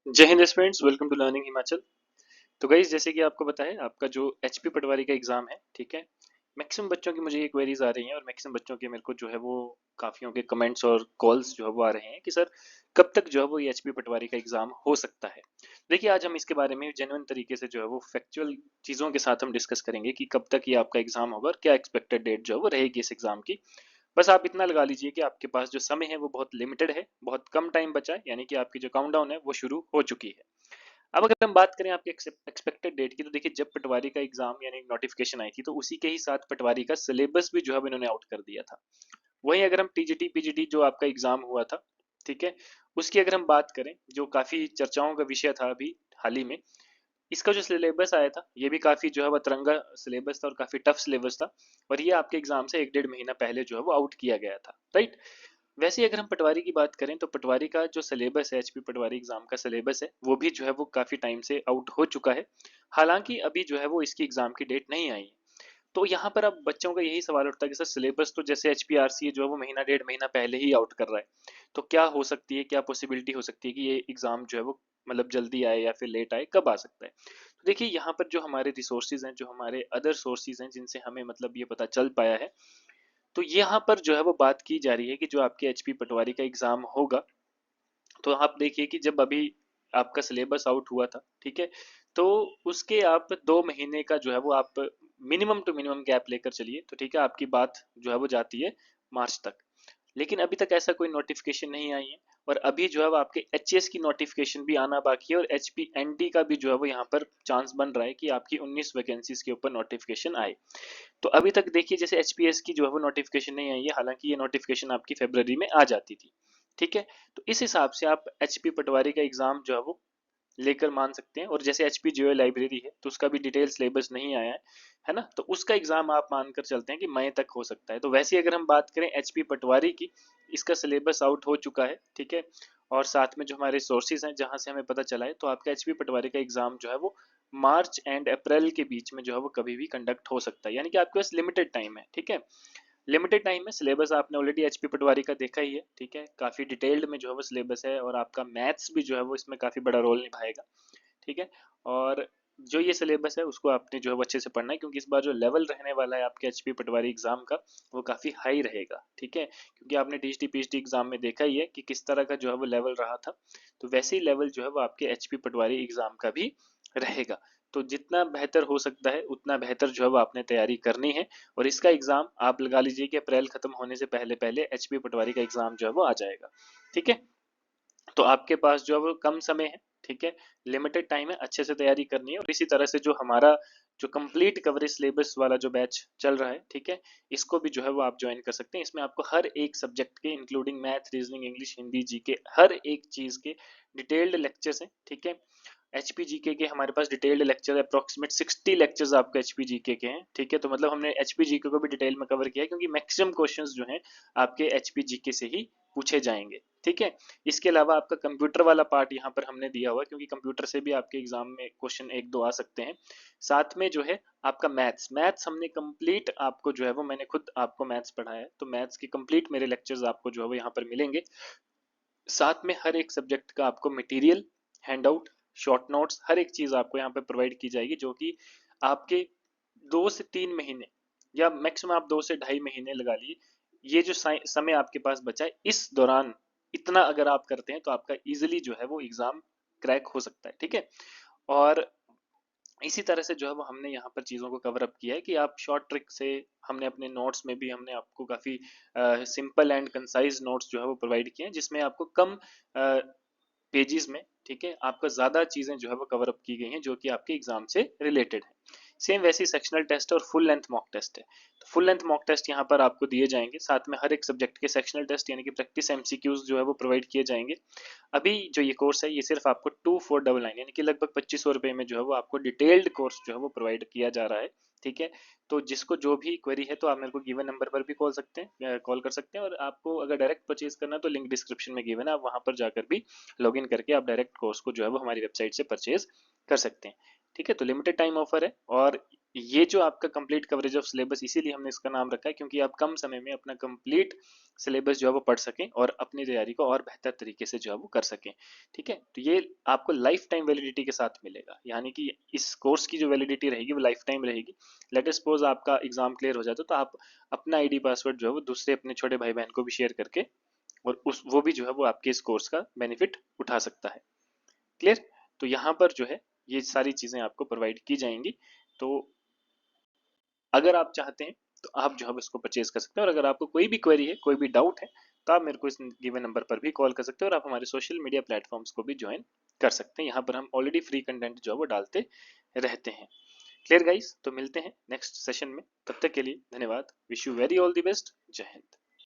जय Hind students, welcome to learning Himachal. तो guys, जैसे कि आपको पता है, आपका जो एचपी पटवारी का एग्जाम है, ठीक है। मैक्सिमम बच्चों की मुझे ये क्वेरीज आ रही हैं और मैक्सिमम बच्चों के मेरे को जो है वो काफियों के कमेंट्स और कॉल्स जो है वो आ रहे हैं कि सर कब तक जो है वो ये एचपी पटवारी का एग्जाम हो सकता है। देखिए, आज हम इसके बारे में जेन्युइन तरीके से जो है वो फैक्चुअल चीजों के साथ हम डिस्कस करेंगे कि कब तक ये आपका एग्जाम होगा और क्या एक्सपेक्टेड डेट जो है वो रहेगी इस एग्जाम की। बस आप इतना लगा लीजिए कि आपके पास जो समय है वो बहुत लिमिटेड है, बहुत कम टाइम बचा है, यानी कि आपकी जो काउंटडाउन है वो शुरू हो चुकी है। अब अगर हम बात करें आपके एक्सपेक्टेड डेट की, तो देखिए, जब पटवारी का एग्जाम यानी नोटिफिकेशन आई थी तो उसी के ही साथ पटवारी का सिलेबस भी जो है इन्होंने आउट कर दिया था। वहीं अगर हम टीजीटी पीजीटी जो आपका एग्जाम हुआ था, ठीक है, उसकी अगर हम बात करें, जो काफी चर्चाओं का विषय था अभी हाल ही में, इसका जो सिलेबस आया था ये भी काफी जो है वो तिरंगा सिलेबस था और काफी टफ सिलेबस था। और ये आपके एग्जाम से 1 डेढ़ महीना पहले जो है वो आउट किया गया था, राइट। वैसे ही अगर हम पटवारी की बात करें तो पटवारी का जो सिलेबस है, एचपी पटवारी एग्जाम का सिलेबस है, वो भी जो है वो काफी टाइम से आउट हो चुका है। हालांकि अभी जो है वो इसकी एग्जाम की डेट नहीं आई है। तो यहाँ पर अब बच्चों का यही सवाल उठता है कि सर सिलेबस तो जैसे एचपीआरसी जो है वो महीना डेढ़ महीना पहले ही आउट कर रहा है, तो क्या हो सकती है, क्या पॉसिबिलिटी हो सकती है कि ये एग्जाम जो है वो मतलब जल्दी आए या फिर लेट आए, कब आ सकता है। तो देखिए, यहाँ पर जो हमारे रिसोर्सेज हैं, जो हमारे अदर सोर्सेज हैं जिनसे हमें मतलब ये पता चल पाया है, तो यहाँ पर जो है वो बात की जा रही है कि जो आपके एचपी पटवारी का एग्जाम होगा, तो आप देखिए कि जब अभी आपका सिलेबस आउट हुआ था, ठीक है, तो उसके आप 2 महीने का जो है वो आप मिनिमम टू मिनिमम गैप लेकर चलिए, तो ठीक है, आपकी बात जो है वो जाती है मार्च तक। लेकिन अभी तक ऐसा कोई नोटिफिकेशन नहीं आई है। और अभी जो है वो आपके एचएस की नोटिफिकेशन भी आना बाकी है और एचपीएनडी का भी जो है वो यहाँ पर चांस बन रहा है कि आपकी 19 वैकेंसीज के ऊपर नोटिफिकेशन आए। तो अभी तक देखिए, जैसे एचपीएस की जो है वो नोटिफिकेशन नहीं आई है, हालांकि ये नोटिफिकेशन आपकी फरवरी में आ जाती थी, ठीक है। तो इस हिसाब से आप एचपी पटवारी का एग्जाम जो है वो लेकर मान सकते हैं। और जैसे एचपी जीओ लाइब्रेरी है तो उसका भी डिटेल सिलेबस नहीं आया है ना, तो उसका एग्जाम आप मानकर चलते हैं कि मई तक हो सकता है। तो वैसे ही अगर हम बात करें एचपी पटवारी की, इसका सिलेबस आउट हो चुका है, ठीक है। और साथ में जो हमारे सोर्सेज हैं जहां से हमें पता चला है, तो आपका एचपी पटवारी का एग्जाम जो है वो मार्च एंड अप्रैल के बीच में जो है वो कभी भी कंडक्ट हो सकता है, यानी कि आपके पास लिमिटेड टाइम है, ठीक है। लिमिटेड टाइम में सिलेबस आपने ऑलरेडी एचपी पटवारी का देखा ही है, ठीक है, काफी डिटेल्ड में जो है वो सिलेबस है और आपका मैथ्स भी जो है वो इसमें काफी बड़ा रोल निभाएगा, ठीक है। और जो ये सिलेबस है उसको आपने जो है वो अच्छे से पढ़ना है, क्योंकि इस बार जो लेवल रहने वाला है आपके एचपी पटवारी एग्जाम का वो काफी हाई रहेगा, ठीक है। क्योंकि आपने टीएचटी पीएचडी एग्जाम में देखा ही है कि किस तरह का जो है वो लेवल रहा था, तो वैसे ही लेवल जो है वो आपके एचपी पटवारी एग्जाम का भी रहेगा। तो जितना बेहतर हो सकता है उतना बेहतर जो है वो आपने तैयारी करनी है। और इसका एग्जाम आप लगा लीजिए कि अप्रैल खत्म होने से पहले पहले एचपी पटवारी का एग्जाम जो है वो आ जाएगा, ठीक है। तो आपके पास जो है वो कम समय है, ठीक है, लिमिटेड टाइम है, अच्छे से तैयारी करनी है। और इसी तरह से जो हमारा जो कंप्लीट कवरेज सिलेबस वाला जो बैच चल रहा है, ठीक है, इसको भी जो है वो आप ज्वाइन कर सकते हैं। इसमें आपको हर एक सब्जेक्ट के including math, reasoning, English, Hindi, GK, हर एक चीज के डिटेल्ड लेक्चर्स हैं, ठीक है। एचपीजीके के हमारे पास डिटेल्ड लेक्चर अप्रोक्सीमेट 60 लेक्चर्स आपके एचपीजीके के हैं, ठीक है। तो मतलब हमने एचपीजीके को भी डिटेल में कवर किया है, क्योंकि मैक्सिमम क्वेश्चंस जो हैं आपके एचपीजीके से ही पूछे जाएंगे, ठीक है। इसके अलावा आपका कंप्यूटर वाला पार्ट यहाँ पर हमने दिया हुआ है, क्योंकि कंप्यूटर से भी आपके एग्जाम में क्वेश्चन एक दो आ सकते हैं। साथ में जो है आपका मैथ्स मैथ्स हमने कंप्लीट आपको जो है वो मैंने खुद आपको मैथ्स पढ़ाया है, तो मैथ्स की कंप्लीट मेरे लेक्चर्स आपको जो है वो यहाँ पर मिलेंगे। साथ में हर एक सब्जेक्ट का आपको मटेरियल, हैंडआउट, शॉर्ट नोट्स, हर एक चीज आपको यहाँ पे प्रोवाइड की जाएगी, जो कि आपके 2 से 3 महीने या मैक्सिमम आप 2 से ढाई महीने लगा लीजिए, ये जो समय आपके पास बचा है इस दौरान, इतना अगर आप करते हैं तो आपका इजिली जो है वो एग्जाम क्रैक हो सकता है, ठीक है। और इसी तरह से जो है वो हमने यहाँ पर चीज़ों को कवर अप किया है कि आप शॉर्ट ट्रिक से, हमने अपने नोट्स में भी हमने आपको काफ़ी सिंपल एंड कंसाइज नोट्स जो है वो प्रोवाइड किए हैं, जिसमें आपको कम पेजेस में, ठीक है, आपका ज़्यादा चीज़ें जो है वो कवर अप की गई हैं जो कि आपके एग्जाम से रिलेटेड है। सेम वैसे ही सेक्शनल टेस्ट और फुल लेंथ मॉक टेस्ट है, तो फुल लेंथ मॉक टेस्ट यहाँ पर आपको दिए जाएंगे, साथ में हर एक सब्जेक्ट के सेक्शनल टेस्ट यानी कि प्रैक्टिस एमसीक्यूज जो है वो प्रोवाइड किए जाएंगे। अभी जो ये कोर्स है ये सिर्फ आपको 2499 यानी कि लगभग 2500 रुपये में जो है वो आपको डिटेल्ड कोर्स जो है वो प्रोवाइड किया जा रहा है, ठीक है। तो जिसको जो भी क्वेरी है तो आप मेरे को गिवन नंबर पर भी कॉल कर सकते हैं, और आपको अगर डायरेक्ट परचेज करना है तो लिंक डिस्क्रिप्शन में गिवन है, आप वहां पर जाकर भी लॉग इन करके आप डायरेक्ट कोर्स को जो है वो हमारी वेबसाइट से परचेज कर सकते हैं, ठीक है। तो लिमिटेड टाइम ऑफर है, और ये जो आपका कंप्लीट कवरेज ऑफ सिलेबस, इसीलिए हमने इसका नाम रखा है क्योंकि आप कम समय में अपना कंप्लीट सिलेबस जो है वो पढ़ सकें और अपनी तैयारी को और बेहतर तरीके से जो है वो कर सकें। ठीक है, तो ये आपको लाइफ टाइम वैलिडिटी के साथ मिलेगा, यानी कि इस कोर्स की जो वैलिडिटी रहेगी वो लाइफ टाइम रहेगी। लेट सपोज आपका एग्जाम क्लियर हो जाता है तो आप अपना आईडी पासवर्ड जो है वो दूसरे अपने छोटे भाई बहन को भी शेयर करके और उस वो भी जो है वो आपके इस कोर्स का बेनिफिट उठा सकता है। क्लियर? तो यहाँ पर जो है ये सारी चीजें आपको प्रोवाइड की जाएंगी। तो अगर आप चाहते हैं तो आप जो है इसको परचेज कर सकते हैं, और अगर आपको कोई भी क्वेरी है, कोई भी डाउट है, तो आप मेरे को इस गिवन नंबर पर भी कॉल कर सकते हैं और आप हमारे सोशल मीडिया प्लेटफॉर्म्स को भी ज्वाइन कर सकते हैं। यहाँ पर हम ऑलरेडी फ्री कंटेंट जो है वो डालते रहते हैं। Clear guys? तो मिलते हैं नेक्स्ट सेशन में, तब तक के लिए धन्यवाद। Wish you very all the best. जय हिंद।